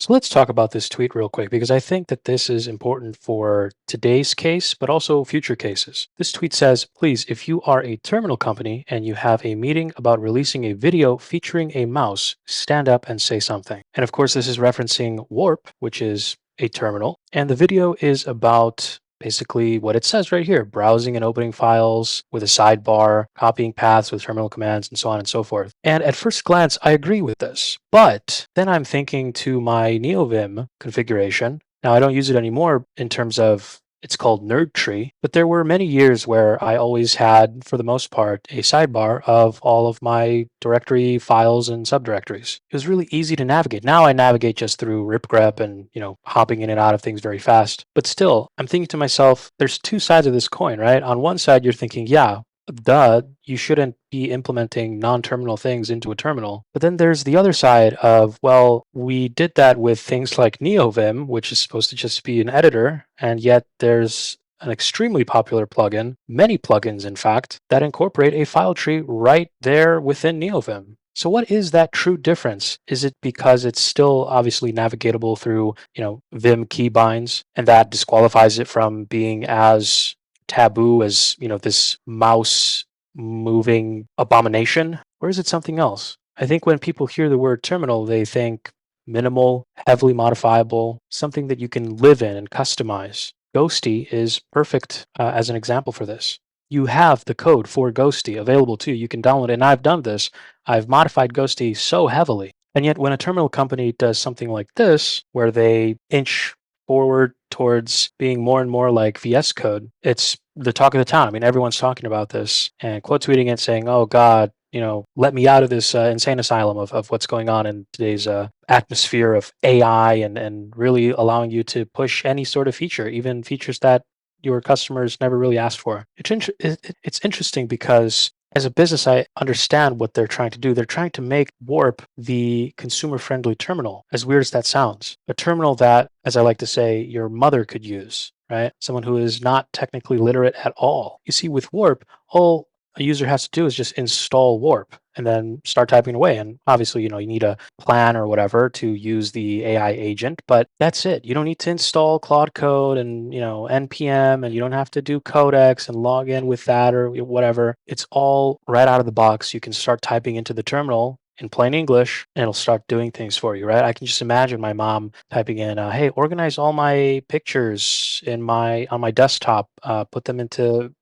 So let's talk about this tweet real quick because I think that this is important for today's case, but also future cases. This tweet says, please, if you are a terminal company and you have a meeting about releasing a video featuring a mouse, stand up and say something. And of course, this is referencing Warp, which is a terminal. And the video is about basically what it says right here, browsing and opening files with a sidebar, copying paths with terminal commands, and so on and so forth. And at first glance, I agree with this. But then I'm thinking to my NeoVim configuration. Now, I don't use it anymore in terms of it's called Nerdtree, but there were many years where I always had, for the most part, a sidebar of all of my directory files and subdirectories. It was really easy to navigate. Now I navigate just through ripgrep and, hopping in and out of things very fast. But still, I'm thinking to myself, there's two sides of this coin, right? On one side, you're thinking, yeah, duh, you shouldn't be implementing non-terminal things into a terminal. But then there's the other side of, well, we did that with things like NeoVim, which is supposed to just be an editor, and yet there's an extremely popular plugin, many plugins in fact, that incorporate a file tree right there within NeoVim. So what is that true difference? Is it because it's still obviously navigatable through, Vim keybinds, and that disqualifies it from being as taboo as, this mouse moving abomination? Or is it something else? I think when people hear the word terminal, they think minimal, heavily modifiable, something that you can live in and customize. Ghosty is perfect as an example for this. You have the code for Ghosty available to you. You can download it. And I've done this. I've modified Ghosty so heavily. And yet, when a terminal company does something like this, where they inch forward towards being more and more like VS Code, it's the talk of the town. I mean, everyone's talking about this and quote tweeting it saying, oh God, let me out of this insane asylum of what's going on in today's atmosphere of AI and really allowing you to push any sort of feature, even features that your customers never really asked for. It's interesting because as a business, I understand what they're trying to do. They're trying to make Warp the consumer friendly terminal, as weird as that sounds. A terminal that, as I like to say, your mother could use, right? Someone who is not technically literate at all. You see, with Warp, all a user has to do is just install Warp and then start typing away. And obviously, you need a plan or whatever to use the AI agent, but that's it. You don't need to install Claude Code and, NPM, and you don't have to do codecs and log in with that or whatever. It's all right out of the box. You can start typing into the terminal in plain English, and it'll start doing things for you, right? I can just imagine my mom typing in, "Hey, organize all my pictures on my desktop, put them into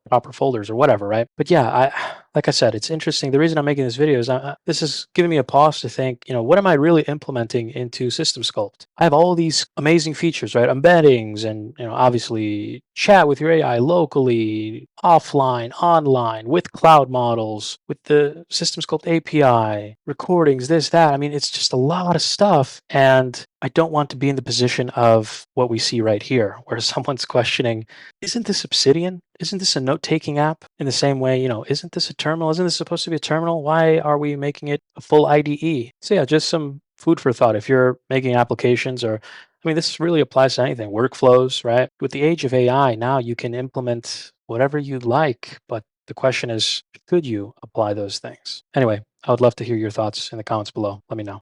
proper folders or whatever," right? But yeah, like I said, it's interesting. The reason I'm making this video is this is giving me a pause to think, what am I really implementing into SystemSculpt? I have all these amazing features, right? Embeddings and, obviously chat with your AI locally, offline, online, with cloud models, with the SystemSculpt API, recordings, this, that. I mean, it's just a lot of stuff. And I don't want to be in the position of what we see right here, where someone's questioning, isn't this Obsidian? Isn't this a note-taking app? In the same way, isn't this a terminal? Isn't this supposed to be a terminal? Why are we making it a full IDE? So yeah, just some food for thought. If you're making applications or, I mean, this really applies to anything, workflows, right? With the age of AI, now you can implement whatever you like, but the question is, could you apply those things? Anyway, I would love to hear your thoughts in the comments below. Let me know.